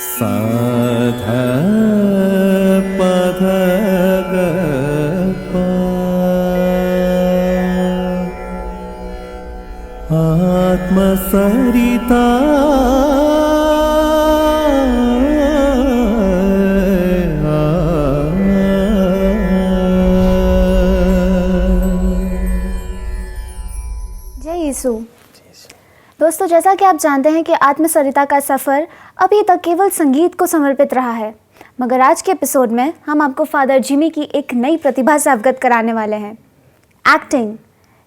साध पध ग प आत्मसरिता जय यीशु। दोस्तों, जैसा कि आप जानते हैं कि आत्मसरिता का सफ़र अभी तक केवल संगीत को समर्पित रहा है, मगर आज के एपिसोड में हम आपको फादर जिमी की एक नई प्रतिभा से अवगत कराने वाले हैं, एक्टिंग।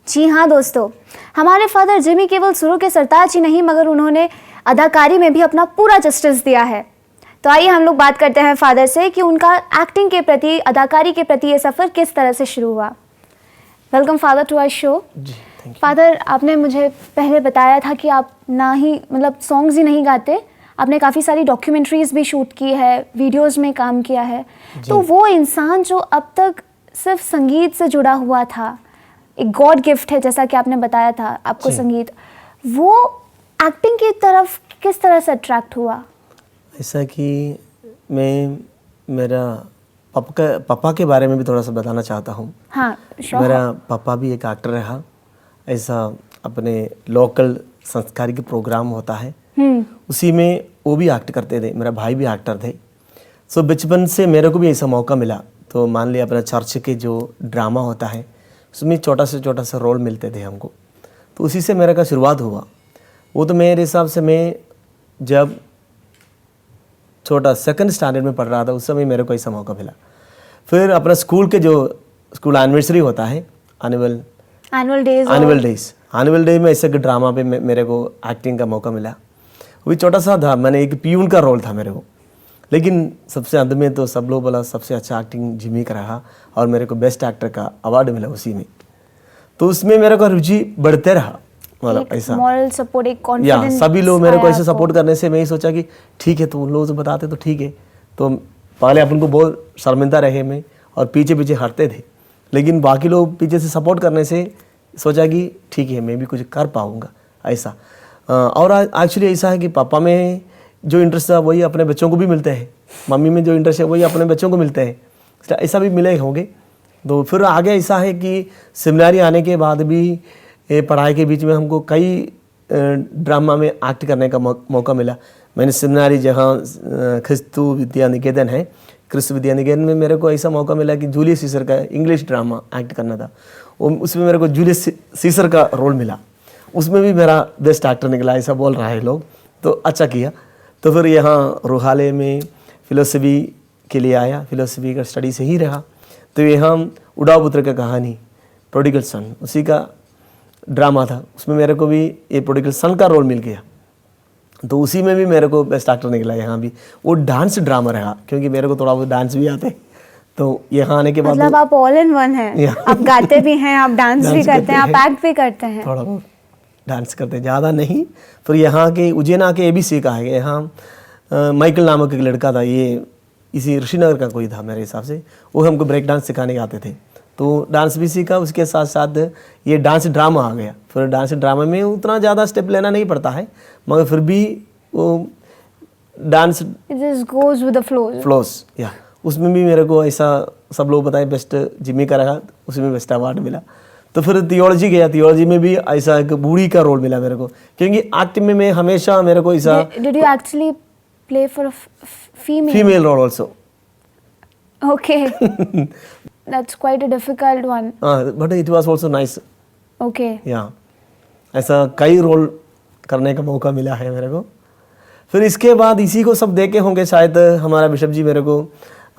जी हाँ दोस्तों, हमारे फादर जिमी केवल सुरों के सरताज ही नहीं मगर उन्होंने अदाकारी में भी अपना पूरा जस्टिस दिया है। तो आइए हम लोग बात करते हैं फादर से कि उनका एक्टिंग के प्रति, अदाकारी के प्रति ये सफ़र किस तरह से शुरू हुआ। Welcome father to our show. Father, आपने मुझे पहले बताया था कि आप ना ही मतलब सॉन्ग्स ही नहीं गाते, आपने काफ़ी सारी डॉक्यूमेंट्रीज भी शूट की है, वीडियोस में काम किया है। तो वो इंसान जो अब तक सिर्फ संगीत से जुड़ा हुआ था, एक गॉड गिफ्ट है जैसा कि आपने बताया था आपको संगीत, वो एक्टिंग की तरफ किस तरह से अट्रैक्ट हुआ? ऐसा कि मैं मेरा पापा के बारे में भी थोड़ा सा बताना चाहता हूँ। हाँ, मेरा पापा भी एक एक्टर रहा। ऐसा अपने लोकल सांस्कृतिक प्रोग्राम होता है, उसी में वो भी एक्ट करते थे। मेरा भाई भी एक्टर थे। सो बचपन से मेरे को भी ऐसा मौका मिला। तो मान लिया अपना चर्च के जो ड्रामा होता है उसमें छोटा सा रोल मिलते थे हमको, तो उसी से मेरा का शुरुआत हुआ। वो तो मेरे हिसाब से मैं जब छोटा सेकंड स्टैंडर्ड में पढ़ रहा था उस समय मेरे को ऐसा मौका मिला। फिर अपना स्कूल के जो स्कूल एनिवर्सरी होता है, एनुअल डे में ऐसे ड्रामा पे मेरे को एक्टिंग का मौका मिला। वो भी छोटा सा था, मैंने एक पियून का रोल था मेरे को, लेकिन सबसे अंत में तो सब लोग बोला सबसे अच्छा एक्टिंग जिमी का रहा और मेरे को बेस्ट एक्टर का अवार्ड मिला उसी में। तो उसमें मेरे को रुचि बढ़ते रहा, मतलब ऐसा मॉरल सपोर्ट, एक कॉन्फिडेंस। सभी लोग मेरे को ऐसे सपोर्ट करने से मैं ही सोचा कि ठीक है, तो उन लोगों से बताते तो ठीक है। तो पहले अपन को बहुत शर्मिंदा रहे मैं और पीछे पीछे हटते थे, लेकिन बाकी लोग पीछे से सपोर्ट करने से सोचा कि ठीक है मैं भी कुछ कर पाऊँगा ऐसा। और एक्चुअली ऐसा है कि पापा में जो इंटरेस्ट था वही अपने बच्चों को भी मिलते हैं, मम्मी में जो इंटरेस्ट है वही अपने बच्चों को मिलते हैं, ऐसा भी मिले होंगे। तो फिर आगे ऐसा है कि सेमिनारी आने के बाद भी पढ़ाई के बीच में हमको कई ड्रामा में एक्ट करने का मौका मिला। मैंने सेमिनारी जहाँ क्रिस्तु विद्या निकेतन है, क्रिस्त विद्या निकेतन में मेरे को ऐसा मौका मिला कि जूलियस सीसर का इंग्लिश ड्रामा एक्ट करना था। उसमें मेरे को जूलियस सीसर का रोल मिला, उसमें भी मेरा बेस्ट एक्टर निकला ऐसा बोल रहा है लोग, तो अच्छा किया। तो फिर यहाँ रोहाले में फिलोसफी के लिए आया, फिलोसफी का स्टडी से ही रहा। तो यहाँ उड़ाव पुत्र का कहानी प्रोडिगल सन, उसी का ड्रामा था, उसमें मेरे को भी ये प्रोडिगल सन का रोल मिल गया। तो उसी में भी मेरे को बेस्ट एक्टर निकला। यहाँ भी वो डांस ड्रामा रहा, क्योंकि मेरे को थोड़ा बहुत डांस भी आते। तो यहाँ आने के बाद मतलब आप ऑल इन वन हैं, आप गाते भी हैं, आप डांस भी करते हैं, आप एक्ट भी करते हैं। थोड़ा बहुत डांस करते हैं, ज़्यादा नहीं। फिर यहाँ के उज्जैन आके ये भी सीखा है। यहाँ माइकल नामक एक लड़का था, ये इसी ऋषिनगर का कोई था मेरे हिसाब से, वो हमको ब्रेक डांस सिखाने आते थे। तो डांस भी सीखा, उसके साथ साथ ये डांस ड्रामा आ गया। फिर डांस ड्रामा में उतना ज़्यादा स्टेप लेना नहीं पड़ता है, मगर फिर भी वो dance goes with the flows. या उसमें भी मेरे को ऐसा सब लोग बताए बेस्ट जिमी का रहा, उसमें बेस्ट अवार्ड मिला। तो फिर थियोलॉजी गया, थियोलॉजी में भी ऐसा एक बूढ़ी का रोल मिला मेरे को, क्योंकि एक्ट में मैं हमेशा मेरे को ऐसा। Did you actually play for a female role also? Okay, that's quite a difficult one, but it was also nice. Okay, या ऐसा कई रोल करने का मौका मिला है मेरे को। फिर इसके बाद इसी को सब देखे होंगे शायद, हमारा बिशप जी मेरे को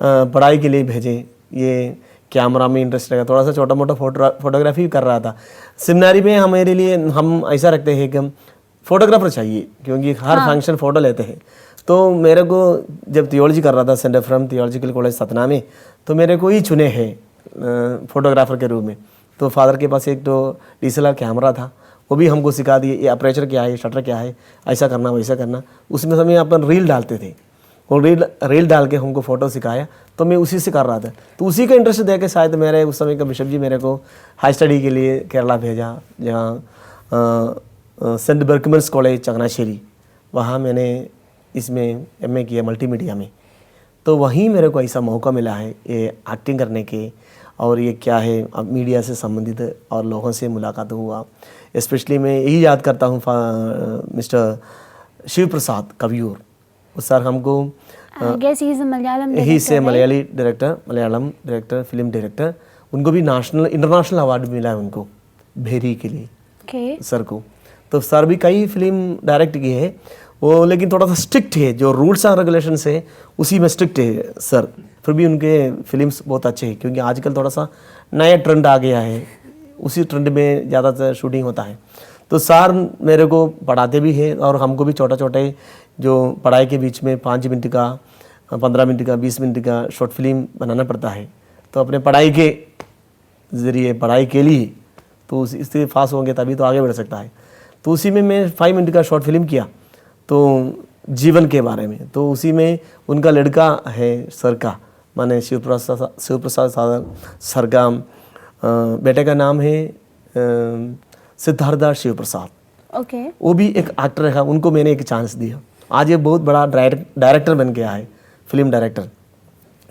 पढ़ाई के लिए भेजे। ये कैमरा में इंटरेस्ट रहेगा, थोड़ा सा छोटा मोटा फोटोग्राफी कर रहा था। सेमिनारी में हमारे लिए हम ऐसा रखते हैं कि हम फोटोग्राफर चाहिए, क्योंकि हर फंक्शन फ़ोटो लेते हैं। तो मेरे को जब थियोलॉजी कर रहा था centre from theological college Satna में, तो मेरे को ही चुने हैं फोटोग्राफर के रूप में। तो फादर के पास एक तो DSLR कैमरा था, वो भी हमको सिखा दिए, ये अपर्चर क्या है, शटर क्या है, ऐसा करना वैसा करना। उसमें समय अपन रील डालते थे, और रील डाल के हमको फ़ोटो सिखाया, तो मैं उसी से कर रहा था। तो उसी का इंटरेस्ट दे के शायद मेरे उस समय का बिशप जी मेरे को हाई स्टडी के लिए केरला भेजा, जहाँ सेंट बर्कमन्स कॉलेज चकनाश्शेरी, वहाँ मैंने इसमें MA किया मल्टीमीडिया में। तो वहीं मेरे को ऐसा मौका मिला है ये एक्टिंग करने के, और ये क्या है अब मीडिया से संबंधित और लोगों से मुलाकात हुआ। स्पेशली मैं यही याद करता हूँ मिस्टर शिव प्रसाद कवियूर, उस सर हमको Malayali director, Malayalam director, film director, उनको भी नेशनल इंटरनेशनल अवार्ड मिला है उनको भेरी के लिए सर को। तो सर भी कई फिल्म डायरेक्ट की है वो, लेकिन थोड़ा सा स्ट्रिक्ट है, जो रूल्स एंड रेगुलेशंस है उसी में स्ट्रिक्ट है सर। फिर भी उनके फिल्म्स बहुत अच्छे हैं, क्योंकि आजकल थोड़ा सा नया ट्रेंड आ गया है, उसी ट्रेंड में ज़्यादातर शूटिंग होता है। तो सर मेरे को पढ़ाते भी हैं, और हमको भी छोटे छोटे जो पढ़ाई के बीच में 5 मिनट का, 15 मिनट का, 20 मिनट का शॉर्ट फिल्म बनाना पड़ता है। तो अपने पढ़ाई के ज़रिए, पढ़ाई के लिए तो इससे पास होंगे तभी तो आगे बढ़ सकता है। तो उसी में मैं 5 मिनट का शॉर्ट फिल्म किया, तो जीवन के बारे में। तो उसी में उनका लड़का है सर का, माने शिव प्रसाद सर का बेटे का नाम है सिद्धार्थ शिव प्रसाद। वो भी एक एक्टर है, उनको मैंने एक चांस दिया। आज ये बहुत बड़ा डायरेक्टर बन गया है, फिल्म डायरेक्टर।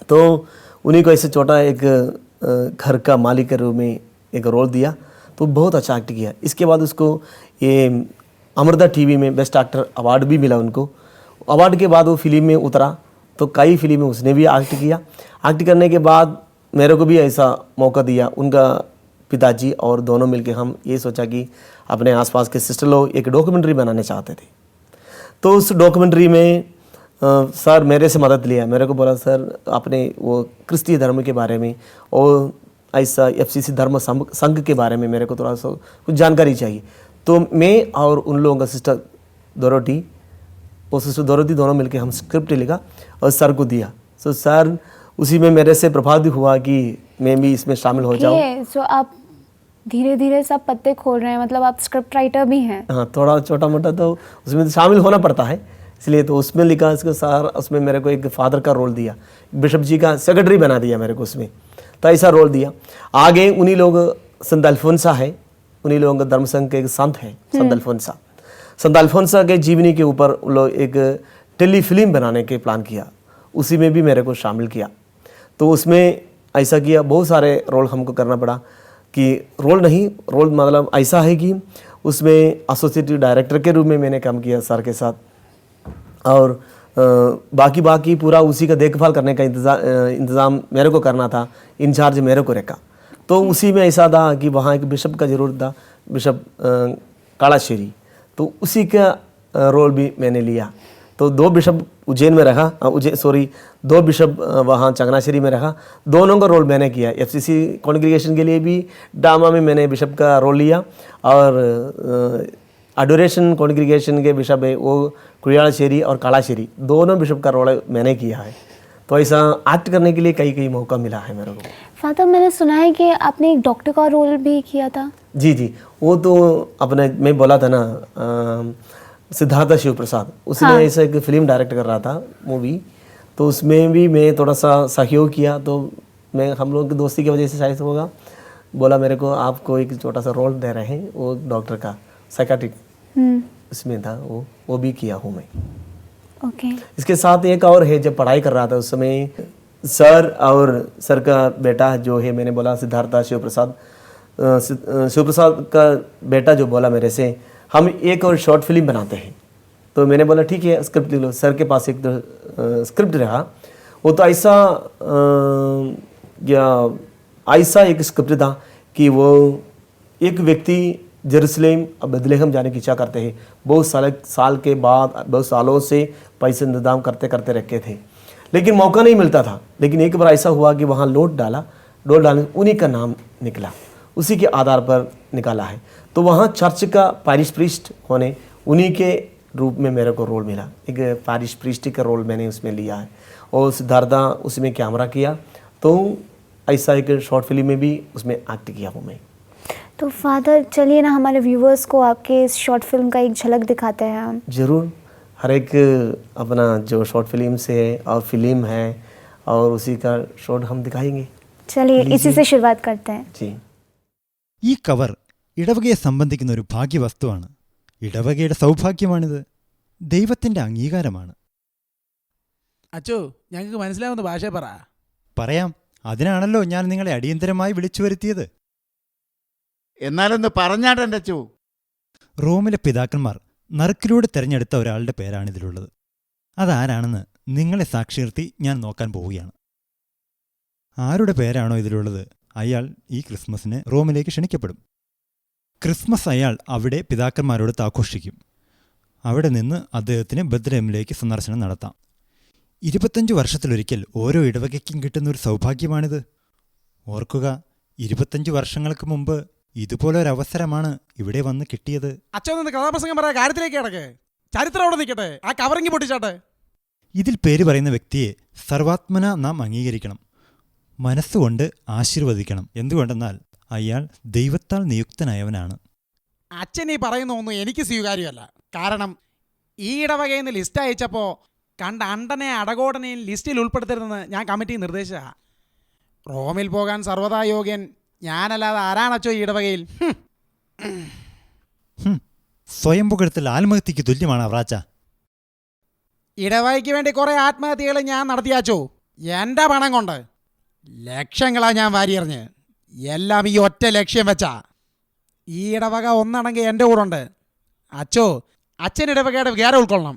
तो उन्हीं को ऐसे छोटा एक घर का मालिक के रूप में एक रोल दिया, तो बहुत अच्छा एक्ट किया। इसके बाद उसको ये अमृता टीवी में बेस्ट एक्टर अवार्ड भी मिला उनको। अवार्ड के बाद वो फिल्म में उतरा, तो कई फिल्म में उसने भी एक्ट किया। एक्ट करने के बाद मेरे को भी ऐसा मौका दिया उनका पिताजी, और दोनों मिलके हम ये सोचा कि अपने आसपास के सिस्टर लोग एक डॉक्यूमेंट्री बनाने चाहते थे। तो उस डॉक्यूमेंट्री में सर मेरे से मदद लिया। मेरे को बोला सर अपने वो क्रिस्तीय धर्म के बारे में और ऐसा FCC धर्म संघ के बारे में मेरे को थोड़ा सा कुछ जानकारी चाहिए। तो मैं और उन लोगों का सिस्टर डोरोटी, और सिस्टर डोरोटी दोनों मिलके हम स्क्रिप्ट लिखा और सर को दिया। तो सर उसी में मेरे से प्रभावित हुआ कि मैं भी इसमें शामिल हो जाऊँ। सो आप धीरे धीरे सब पत्ते खोल रहे हैं, मतलब आप स्क्रिप्ट राइटर भी हैं। हाँ, थोड़ा छोटा मोटा तो उसमें तो शामिल होना पड़ता है, इसलिए तो उसमें लिखा। इसको सर उसमें मेरे को एक फादर का रोल दिया, बिशप जी का सेक्रेटरी बना दिया मेरे को उसमें, तो ऐसा रोल दिया। आगे उन्हीं लोग संत अल्फोंसा है, उन्हीं लोगों का धर्म संघ के एक संत है संत अल्फोंसा। संत अल्फोंसा के जीवनी के ऊपर उन लोग एक टेली फिल्म बनाने के प्लान किया, उसी में भी मेरे को शामिल किया। तो उसमें ऐसा किया, बहुत सारे रोल हमको करना पड़ा। कि रोल मतलब ऐसा है कि उसमें एसोसिएट डायरेक्टर के रूप में मैंने काम किया सर के साथ, और बाकी पूरा उसी का देखभाल करने का इंतज़ाम मेरे को करना था, इंचार्ज मेरे को रखा। तो उसी में ऐसा था कि वहाँ एक बिशप का ज़रूरत था, बिशप कालाश्री, तो उसी का रोल भी मैंने लिया। तो 2 बिशप उज्जैन में रखा, 2 बिशप वहाँ चंगनाश्री में रखा, दोनों का रोल मैंने किया। FCC कॉन्ग्रीगेशन के लिए भी ड्रामा में मैंने बिशप का रोल लिया, और अडोरेशन कॉन्ग्रीगेशन के बिशप है वो कुड़ियालश्री और कालाश्री, दोनों बिशप का रोल मैंने किया है। तो ऐसा एक्ट करने के लिए कई मौका मिला है मेरे को। फादर, मैंने सुना है कि आपने एक डॉक्टर का रोल भी किया था। जी, वो तो अपने मैं बोला था ना सिद्धार्थ शिव प्रसाद, उसने ऐसा एक फिल्म डायरेक्ट कर रहा था मूवी, तो उसमें भी मैं थोड़ा सा सहयोग किया। तो मैं हम लोग की दोस्ती की वजह से शायद होगा, बोला मेरे को आपको एक छोटा सा रोल दे रहे हैं, वो डॉक्टर का साइकाट्रिक उसमें था, वो भी किया हूँ मैं। इसके साथ एक और है, जब पढ़ाई कर रहा था उस समय सर और सर का बेटा जो है, मैंने बोला सिद्धार्थ शिव प्रसाद का बेटा जो बोला मेरे से, हम एक और शॉर्ट फिल्म बनाते हैं। तो मैंने बोला ठीक है स्क्रिप्ट लिख लो। सर के पास एक तो स्क्रिप्ट रहा, वो तो ऐसा एक स्क्रिप्ट था कि वो एक व्यक्ति जेरूसलेम और बेथलेहम जाने की इच्छा करते हैं, बहुत साल के बाद, बहुत सालों से पैसे इंतजाम करते रखे थे, लेकिन मौका नहीं मिलता था। लेकिन एक बार ऐसा हुआ कि वहाँ लोट डालने उन्हीं का नाम निकला, उसी के आधार पर निकाला है। तो वहाँ चर्च का पैरिश प्रीस्ट होने उन्हीं के रूप में मेरे को रोल मिला, एक पैरिश प्रीस्ट का रोल मैंने उसमें लिया है, और सिद्धार्था उसमें कैमरा किया। तो ऐसा एक शॉर्ट फिल्म में भी उसमें एक्ट किया हूँ मैं। तो फादर चलिए ना हमारे व्यूवर्स को आपके इस शॉर्ट फिल्म का एक झलक दिखाते हैं हम। ज़रूर, हर एक अपना जो शॉर्ट फिल्म से और फिल्म है और उसी का शॉर्ट हम दिखाएंगे। चलिए इसी से शुरुआत करते हैं जी। ഈ കവർ ഇടവകയെ സംബന്ധിക്കുന്ന ഒരു ഭാഗ്യവസ്തുവാണ്. ഇടവകയുടെ സൗഭാഗ്യമാണിത്. ദൈവത്തിൻ്റെ അംഗീകാരമാണ്. അച്ചോ, ഞങ്ങൾക്ക് മനസ്സിലാവുന്ന ഭാഷ പറ. പറയാം, അതിനാണല്ലോ ഞാൻ നിങ്ങളെ അടിയന്തരമായി വിളിച്ചു വരുത്തിയത്. എന്നാലൊന്ന് പറഞ്ഞാട്ടെ അച്ചു. റോമിലെ പിതാക്കന്മാർ നറുക്കിലൂടെ തിരഞ്ഞെടുത്ത ഒരാളുടെ പേരാണിതിലുള്ളത്. അതാരാണെന്ന് നിങ്ങളെ സാക്ഷി നിർത്തി ഞാൻ നോക്കാൻ പോവുകയാണ്. ആരുടെ പേരാണോ ഇതിലുള്ളത് അയാൾ ഈ ക്രിസ്മസിന് റോമിലേക്ക് ക്ഷണിക്കപ്പെടും. ക്രിസ്മസ് അയാൾ അവിടെ പിതാക്കന്മാരോട് ആഘോഷിക്കും. അവിടെ നിന്ന് അദ്ദേഹത്തിന് ബത്ലഹേമിലേക്ക് സന്ദർശനം നടത്താം. 25 വർഷത്തിലൊരിക്കൽ ഓരോ ഇടവകയ്ക്കും കിട്ടുന്നൊരു സൗഭാഗ്യമാണിത്. ഓർക്കുക, 25 വർഷങ്ങൾക്ക് മുമ്പ് ഇതുപോലൊരവസരമാണ് ഇവിടെ വന്ന് കിട്ടിയത്. അച്ഛൻ നിന്ന് കഥാപ്രസംഗം പറയാൻ കാര്യത്തിലേക്ക് കിടക്ക്. ചരിത്രം അവിടെ നിൽക്കട്ടെ, ആ കവറിങ്ങി പൊട്ടിച്ചാട്ടെ. ഇതിൽ പേര് പറയുന്ന വ്യക്തിയെ സർവാത്മന നാം അംഗീകരിക്കണം, മനസ്സുകൊണ്ട് ആശീർവദിക്കണം. എന്തുകൊണ്ടെന്നാൽ അയാൾ ദൈവത്താൽ നിയുക്തനായവനാണ്. അച്ഛൻ ഈ പറയുന്ന ഒന്നും എനിക്ക് സ്വീകാര്യമല്ല. കാരണം ഈ ഇടവകയിൽ നിന്ന് ലിസ്റ്റ് അയച്ചപ്പോൾ കണ്ട അണ്ടനെ അടകോടനെയും ലിസ്റ്റിൽ ഉൾപ്പെടുത്തരുതെന്ന് ഞാൻ കമ്മിറ്റി നിർദ്ദേശിച്ച. റോമിൽ പോകാൻ സർവ്വതാ യോഗ്യൻ ഞാനല്ലാതെ ആരാണച്ചോ ഈ ഇടവകയിൽ? സ്വയം പുകഴ്ത്തൽ ആത്മഹത്യക്ക് തുല്യമാണ് അവറാച്ച. ഇടവകയ്ക്ക് വേണ്ടി കുറേ ആത്മഹത്യകൾ ഞാൻ നടത്തിയാച്ചോ, എൻ്റെ പണം കൊണ്ട്. ലക്ഷങ്ങളാ ഞാൻ വാരിയെറിഞ്ഞ്. എല്ലാം ഈ ഒറ്റ ലക്ഷ്യം വെച്ചാ. ഈ ഇടവക ഒന്നാണെങ്കിൽ എൻ്റെ കൂടെ ഉണ്ട്. അച്ചോ, അച്ഛൻ ഇടവകയുടെ വികാരം ഉൾക്കൊള്ളണം.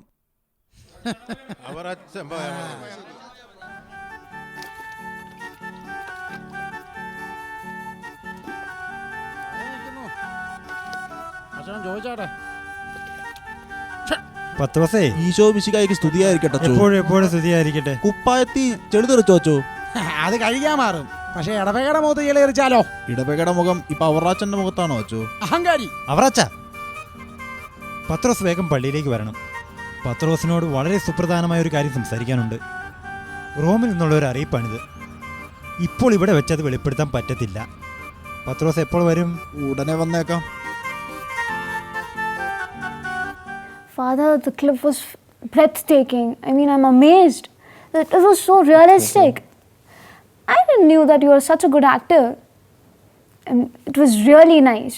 ചോദിച്ചാട്ടെ. പത്രോസേ, ഈശോ മിശിഹായ്ക്ക് സ്തുതിയായിരിക്കട്ടെ അച്ചോ. എപ്പോഴും സ്തുതിയായിരിക്കട്ടെ. കുപ്പായത്തി ചെളി തെറിച്ചോ അച്ചോ? അത് കഴിക്കാൻ മാറും, പക്ഷേ ഇടവകയുടെ മുഖത്ത് ചെളിയെറിച്ചാലോ? ഇടവകയുടെ മുഖം ഇപ്പൊ അവറാച്ചന്റെ മുഖത്താണോ അച്ചോ? അഹങ്കാരി. അവറാച്ച, പത്രോസ് വേഗം പള്ളിയിലേക്ക് വരണം. പത്രോസിനോട് വളരെ സുപ്രധാനമായ ഒരു കാര്യം സംസാരിക്കാനുണ്ട്. റോമിൽ നിന്നുള്ള ഒരു അറിയിപ്പാണിത്. ഇപ്പോൾ ഇവിടെ വെച്ചത് വെളിപ്പെടുത്താൻ പറ്റത്തില്ല. പത്രോസ് എപ്പോൾ വരും? ഉടനെ വന്നേക്കാം. Father, the clip was breathtaking. I mean, I'm amazed. It was so realistic. I didn't knew that you were such a good actor. And it was really nice.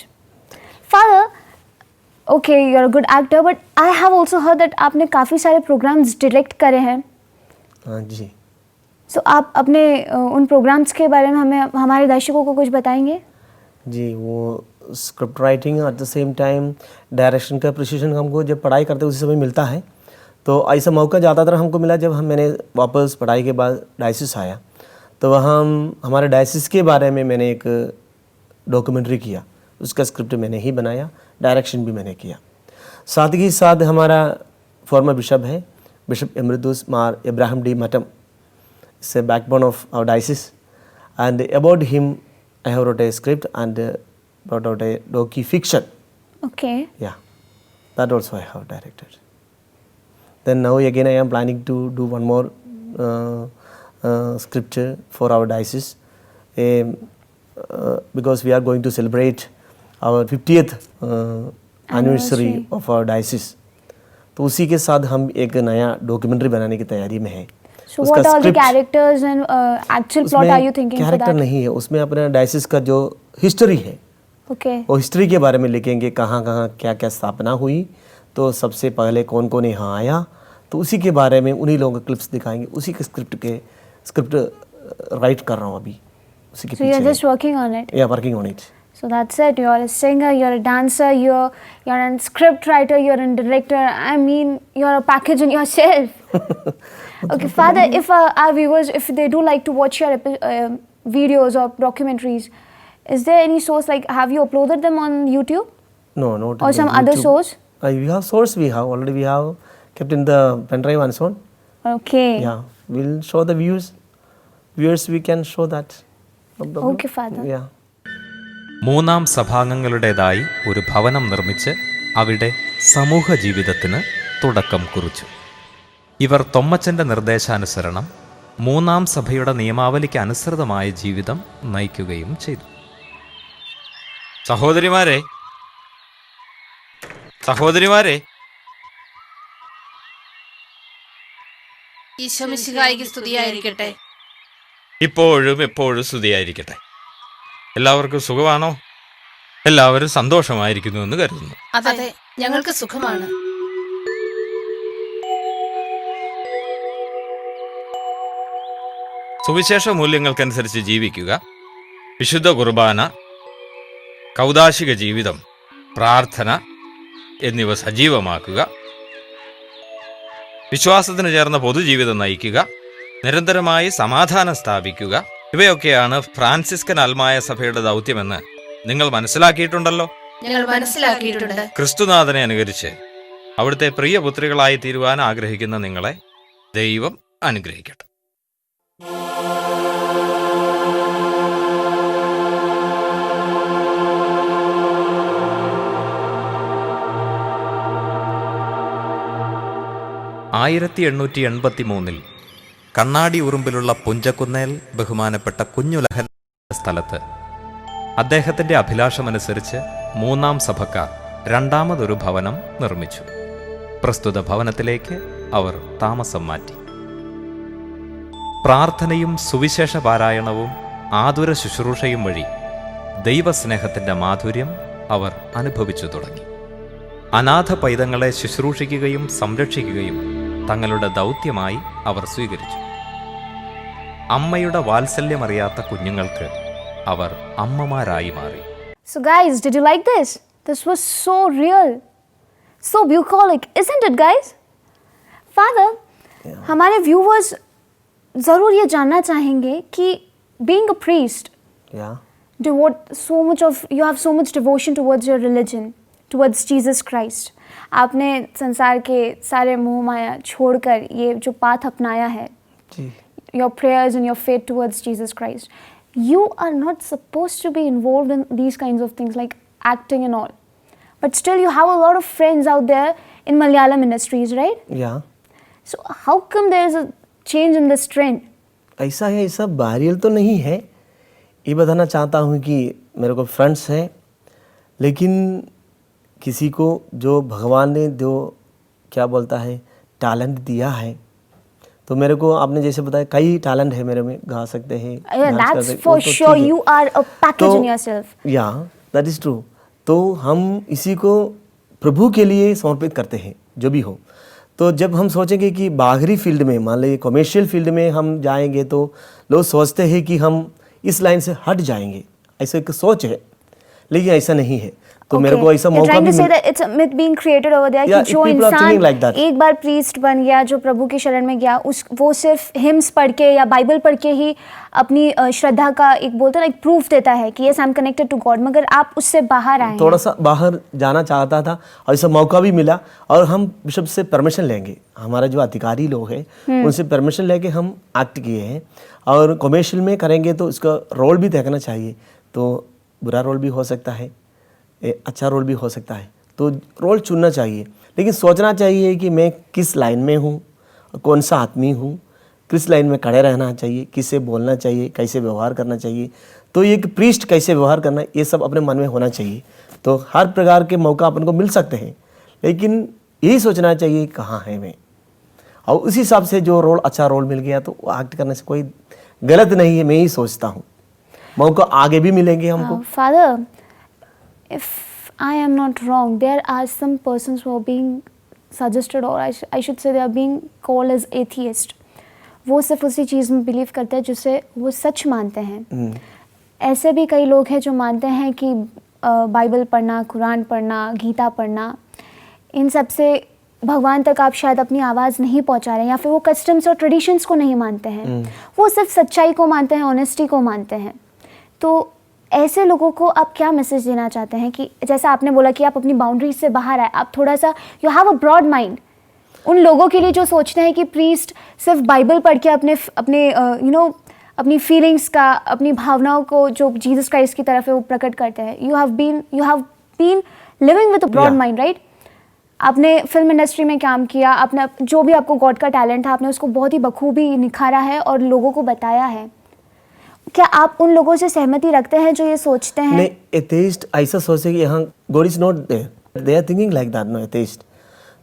Father, okay, you're a good actor, but I have also heard that आपने काफ़ी सारे programs direct करे हैं. हाँ जी. So आप अपने उन programs के बारे में हमें हमारे दर्शकों को कुछ बताएंगे? जी, वो script writing at the same time direction का प्रिसीजन हमको जब पढ़ाई करते उसी समय मिलता है. तो ऐसा मौका ज़्यादातर हमको मिला जब मैंने वापस पढ़ाई के बाद डायसिस आया, तो वहाँ हमारे डायसिस के बारे में मैंने एक डॉक्यूमेंट्री किया. उसका स्क्रिप्ट मैंने ही बनाया, डायरेक्शन भी मैंने किया. साथ ही साथ हमारा फॉर्मर बिशप है, बिशप एमरिटस मार इब्राहिम डी मटम. It's a backbone of our diocese, and about him I have wrote a script and brought out a docu-fiction. Okay. Yeah, that also I have directed. Then now again I am planning to do one more script for our diocese, because we are going to celebrate our 50th anniversary of our diocese. तो उसी के साथ हम एक नया documentary बनाने की तैयारी में हैं. So what are the characters and actual plot are you thinking for that? Character नहीं है उसमें, अपने डायसिस का जो हिस्ट्री है, Okay. वो हिस्ट्री के बारे में लिखेंगे. कहाँ कहाँ क्या क्या स्थापना हुई, तो सबसे पहले कौन कौन यहाँ आया, तो उसी के बारे में उन्हीं लोगों के क्लिप्स दिखाएंगे. उसी के स्क्रिप्ट राइट कर रहा हूँ अभी. उसी के So you're just working on it. Yeah, working on it. So that's it. You're a singer, you're a dancer, you're a script writer, you're a director. I mean, you're a package in yourself. Okay, Father, if our viewers, if they do like to watch your videos or documentaries, is there any source, like have you uploaded them on YouTube? No, not. Or some other source? We have source. We have already. We have kept in the pen drive and so on. Okay. Yeah, we'll show the viewers. We can show that. No problem. Okay, Father. Yeah. മൂന്നാം സഭാംഗങ്ങളുടേതായി ഒരു ഭവനം നിർമ്മിച്ച് അവിടെ സമൂഹ ജീവിതത്തിന് തുടക്കം കുറിച്ചു. ഇവർ തൊമ്മച്ചൻ്റെ നിർദ്ദേശാനുസരണം മൂന്നാം സഭയുടെ നിയമാവലിക്ക് അനുസൃതമായ ജീവിതം നയിക്കുകയും ചെയ്തു. സഹോദരിമാരെ, ഈശോ മിശിഹായ്ക്ക് സ്തുതിയായിരിക്കട്ടെ. ഇപ്പോഴും എപ്പോഴും സ്തുതിയായിരിക്കട്ടെ. എല്ലാവർക്കും സുഖമാണോ? എല്ലാവരും സന്തോഷമായിരിക്കുന്നു എന്ന് കരുതുന്നു. അതെ, ഞങ്ങൾക്ക് സുഖമാണ്. സുവിശേഷ മൂല്യങ്ങൾക്കനുസരിച്ച് ജീവിക്കുക, വിശുദ്ധ കുർബാന, കൗദാശിക ജീവിതം, പ്രാർത്ഥന എന്നിവ സജീവമാക്കുക, വിശ്വാസത്തിന് ചേർന്ന പൊതുജീവിതം നയിക്കുക, നിരന്തരമായി സമാധാനം സ്ഥാപിക്കുക, ഇവയൊക്കെയാണ് ഫ്രാൻസിസ്കൻ അൽമായ സഭയുടെ ദൗത്യമെന്ന് നിങ്ങൾ മനസ്സിലാക്കിയിട്ടുണ്ടല്ലോ. ഞങ്ങൾ മനസ്സിലാക്കിയിട്ടുണ്ട്. ക്രിസ്തുനാഥനെ അനുകരിച്ച് അവിടുത്തെ പ്രിയപുത്രികളായി തീരുവാൻ ആഗ്രഹിക്കുന്ന നിങ്ങളെ ദൈവം അനുഗ്രഹിക്കട്ടെ. ആയിരത്തി 1883 കണ്ണാടി ഉറുമ്പിലുള്ള പുഞ്ചക്കുന്നേൽ ബഹുമാനപ്പെട്ട കുഞ്ഞുലഹൻ സ്ഥലത്ത് അദ്ദേഹത്തിൻ്റെ അഭിലാഷമനുസരിച്ച് മൂന്നാം സഭക്കാർ രണ്ടാമതൊരു ഭവനം നിർമ്മിച്ചു. പ്രസ്തുത ഭവനത്തിലേക്ക് അവർ താമസം മാറ്റി. പ്രാർത്ഥനയും സുവിശേഷ പാരായണവും ആതുര ശുശ്രൂഷയും വഴി ദൈവസ്നേഹത്തിൻ്റെ മാധുര്യം അവർ അനുഭവിച്ചു തുടങ്ങി. അനാഥ പൈതങ്ങളെ ശുശ്രൂഷിക്കുകയും സംരക്ഷിക്കുകയും തങ്ങളുടെ ദൗത്യമായി അവർ സ്വീകരിച്ചു. അമ്മയുടെ വാത്സല്യമറിയാത്ത കുഞ്ഞുങ്ങൾക്ക് അവർ അമ്മമാരായി മാറി. So guys, did you like this? This was so real, so bucolic, isn't it guys? Father, हमारे viewers ज़रूर ये जानना चाहेंगे कि being a priest, Yeah. you have so much devotion towards your religion, towards Jesus Christ. आपने संसार के सारे मोह माया छोड़कर ये जो पाथ अपनाया है, जी. your prayers and your faith towards Jesus Christ. You are not supposed to be involved in these kinds of things like acting and all. But still you have a lot of friends out there in Malayalam industries, right? Yeah. So how come there is a change in this trend? ऐसा है, ऐसा barrier तो नहीं है. ये बताना चाहता हूँ कि मेरे को फ्रेंड्स हैं, लेकिन किसी को जो भगवान ने जो क्या बोलता है टैलेंट दिया है, तो मेरे को आपने जैसे बताया कई टैलेंट है मेरे में, गा सकते हैं, Yeah, डांस कर that's सकते- for वो तो sure. ठीक है. You are a package in yourself. या दैट इज़ ट्रू. तो हम इसी को प्रभु के लिए समर्पित करते हैं जो भी हो. तो जब हम सोचेंगे कि बाहरी फील्ड में, मान लीजिए कमर्शियल फील्ड में हम जाएंगे, तो लोग सोचते हैं कि हम इस लाइन से हट जाएंगे, ऐसा एक सोच है, लेकिन ऐसा नहीं है. तो मेरे को ऐसा You're मौका trying भी to say mill, that it's a myth being created over there Yeah, कि जो people are thinking इंसान like that. एक बार प्रीस्ट बन गया, जो प्रभु की शरण में गया, वो सिर्फ हिम्स पढ़ के या बाइबल पढ़ के ही अपनी श्रद्धा का एक बोलते हैं ना, एक प्रूफ देता है कि yes I am connected to God, मगर आप उससे बाहर आए थोड़ा सा बाहर जाना चाहता था और ऐसा मौका भी मिला, और हम बिशप से परमिशन लेंगे, हमारा जो अधिकारी लोग हैं उनसे परमिशन लेके हम एक्ट किए हैं. और कमर्शियल में करेंगे तो इसका रोल भी देखना चाहिए. तो बुरा रोल भी हो सकता है, अच्छा रोल भी हो सकता है, तो रोल चुनना चाहिए. लेकिन सोचना चाहिए कि मैं किस लाइन में हूँ, कौन सा आदमी हूँ, किस लाइन में खड़े रहना चाहिए, किससे बोलना चाहिए, कैसे व्यवहार करना चाहिए. तो एक प्रीस्ट कैसे व्यवहार करना, ये सब अपने मन में होना चाहिए. तो हर प्रकार के मौका अपन को मिल सकते हैं, लेकिन यही सोचना चाहिए कहाँ है मैं, और उसी हिसाब से जो रोल अच्छा रोल मिल गया तो एक्ट करने से कोई गलत नहीं है. मैं ही सोचता हूँ मौका आगे भी मिलेंगे हमको. Father, if I am not wrong, there are some persons who are being suggested, or I should say they are being called as atheist. वो सिर्फ उसी चीज़ में बिलीव करते हैं जिसे वो सच मानते हैं. ऐसे भी कई लोग हैं जो मानते हैं कि बाइबल पढ़ना, कुरान पढ़ना, गीता पढ़ना, इन सब से भगवान तक आप शायद अपनी आवाज़ नहीं पहुंचा रहे हैं, या फिर वो कस्टम्स और ट्रेडिशंस को नहीं मानते हैं. वो सिर्फ सच्चाई को मानते हैं, ऑनेस्टी को मानते हैं. तो ऐसे लोगों को आप क्या मैसेज देना चाहते हैं कि जैसा आपने बोला कि आप अपनी बाउंड्रीज से बाहर आए, आप थोड़ा सा you have a broad mind, उन लोगों के लिए जो सोचते हैं कि प्रीस्ट सिर्फ बाइबल पढ़ के अपने अपनी फीलिंग्स का, अपनी भावनाओं को जो जीसस क्राइस्ट की तरफ है वो प्रकट करते हैं. You have been living with a broad mind, right? आपने फिल्म इंडस्ट्री में काम किया, आपने जो भी आपको गॉड का टैलेंट था, आपने उसको बहुत ही बखूबी निखारा है और लोगों को बताया है. क्या आप उन लोगों से सहमति रखते हैं जो ये सोचते हैं? नहीं, एथेइस्ट ऐसा सोचते कि यहाँ God is not there, they are thinking like that. No atheist,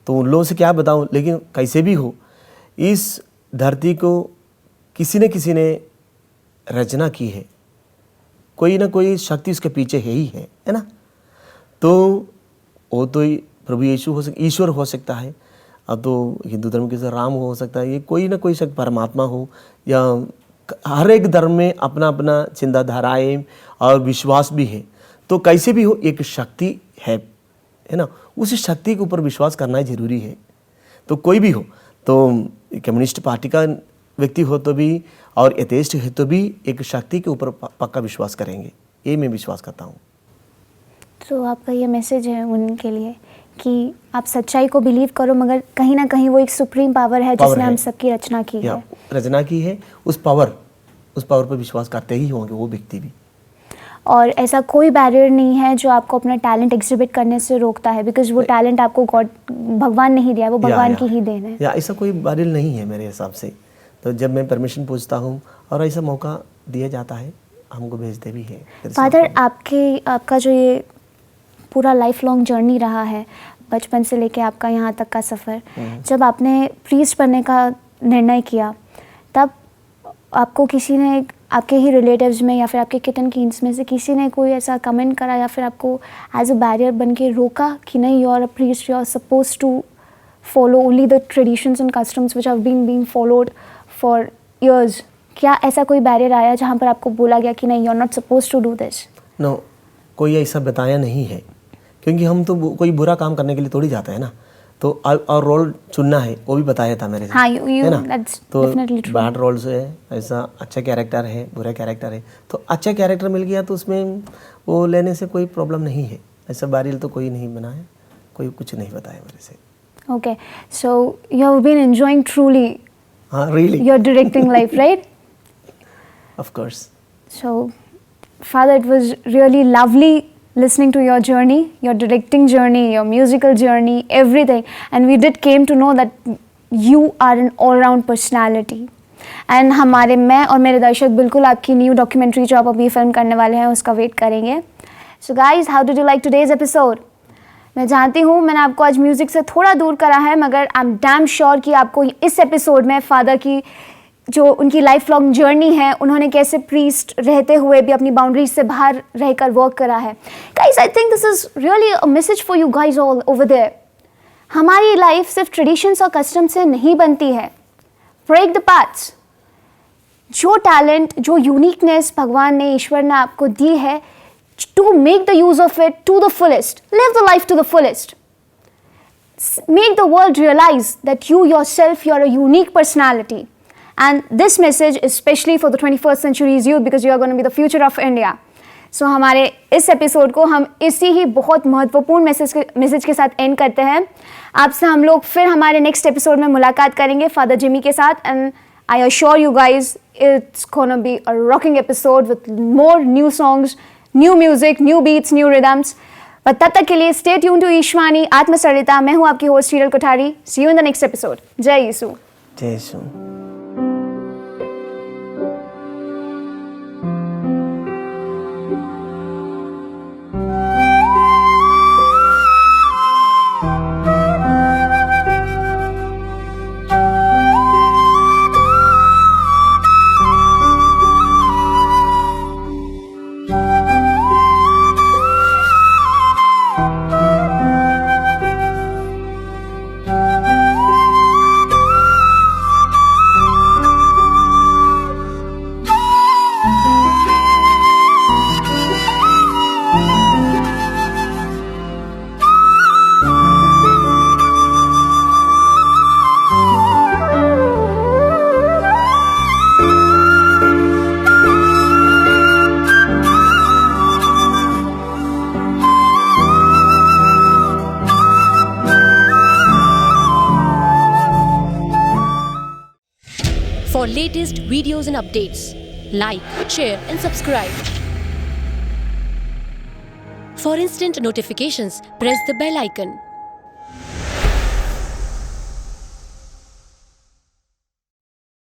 तो उन लोगों से क्या बताऊँ. लेकिन कैसे भी हो, इस धरती को किसी ने रचना की है, कोई ना कोई शक्ति उसके पीछे है ना. तो वो तो प्रभु यीशु हो सकता, ईश्वर हो सकता है. अब तो हिंदू धर्म के राम हो सकता है, ये कोई ना कोई शक्ति परमात्मा हो, या हर एक धर्म में अपना अपना चिंताधाराएं और विश्वास भी है। तो कैसे भी हो, एक शक्ति है ना, उस शक्ति के ऊपर विश्वास करना जरूरी है। तो कोई भी हो, तो कम्युनिस्ट पार्टी का व्यक्ति हो तो भी और एथेइस्ट है तो भी एक शक्ति के ऊपर पक्का विश्वास करेंगे, ये मैं विश्वास करता हूँ। तो आपका ये मैसेज है उनके लिए कि आप सच्चाई को बिलीव करो, मगर कहीं ना कहीं वो एक सुप्रीम पावर है जिसने हम सबकी रचना की है। रचना की है, उस पावर पर विश्वास करते ही होंगे वो व्यक्ति भी। और ऐसा कोई बैरियर नहीं है जो आपको अपना टैलेंट एग्जिबिट करने से रोकता है, बिकॉज वो टैलेंट आपको गॉड भगवान ने ही दिया, वो भगवान की ही देन है। या ऐसा कोई बैरियर नहीं है मेरे हिसाब से। तो जब मैं परमिशन पूछता हूँ और ऐसा मौका दिया जाता है, हमको भेजते भी है। फादर, आपका जो ये पूरा लाइफ लॉन्ग जर्नी रहा है, बचपन से लेके आपका यहाँ तक का सफ़र, जब आपने प्रीस्ट बनने का निर्णय किया, तब आपको किसी ने, आपके ही रिलेटिव्स में या फिर आपके किटन कीन्स में से किसी ने कोई ऐसा कमेंट करा या फिर आपको एज अ बैरियर बन के रोका कि नहीं, you are a priest, you are suppose to follow only the traditions and customs which have been followed for years? क्या ऐसा कोई बैरियर आया जहाँ पर आपको बोला गया कि नहीं, you are not suppose to do this? No, कोई ऐसा बताया नहीं है, क्योंकि हम तो कोई बुरा काम करने के लिए थोड़ी जाते हैं ना। तो और रोल चुनना है, वो भी बताया था मेरे हाँ, है ना। तो definitely true. बैड रोल्स है, ऐसा अच्छा कैरेक्टर है, बुरा कैरेक्टर है, तो अच्छा कैरेक्टर मिल गया तो उसमें वो लेने से कोई प्रॉब्लम नहीं है। ऐसा बैरियर तो कोई नहीं बना है, कोई कुछ नहीं बताया मेरे से। Okay, so you have been enjoying truly really your directing life, right? Of course. So, Father, it was really lovely listening to your journey, your directing journey, your musical journey, everything. And we did came to know that you are an all-round personality. And मैं और मेरे दर्शक बिल्कुल आपकी new documentary जो आप अभी film करने वाले हैं उसका वेट करेंगे। So guys, how did you like today's episode? मैं जानती हूँ मैंने आपको आज म्यूज़िक से थोड़ा दूर करा है, मगर आई एम डैम श्योर कि आपको इस एपिसोड में फादर की जो उनकी लाइफ लॉन्ग जर्नी है, उन्होंने कैसे प्रीस्ट रहते हुए भी अपनी बाउंड्रीज से बाहर रहकर वर्क करा है। Guys, I think this is really a message for you guys all over there. हमारी लाइफ सिर्फ ट्रेडिशंस और कस्टम से नहीं बनती है। Break the paths. जो टैलेंट, जो यूनिकनेस भगवान ने, ईश्वर ने आपको दी है, to make the use of it to the fullest. Live the life to the fullest. Make the world realize that you yourself, you are a unique personality. And this message is especially for the 21st century's youth, because you are going to be the future of India. So हमारे इस episode को हम इसी ही बहुत महत्वपूर्ण message के साथ and करते हैं। आपसे हम लोग फिर हमारे नेक्स्ट एपिसोड में मुलाकात करेंगे फादर जिमी के साथ। And I assure you guys it's gonna be a rocking episode with more new songs, new music, new beats, new rhythms. पर तब तक के लिए stay tune to Ishvani Atmasarita. मैं हूँ आपकी host Sheryl Kothari. See you in the next episode. जय यीशु। जय यीशु। For latest videos and updates, like, share and subscribe. For instant notifications, press the bell icon.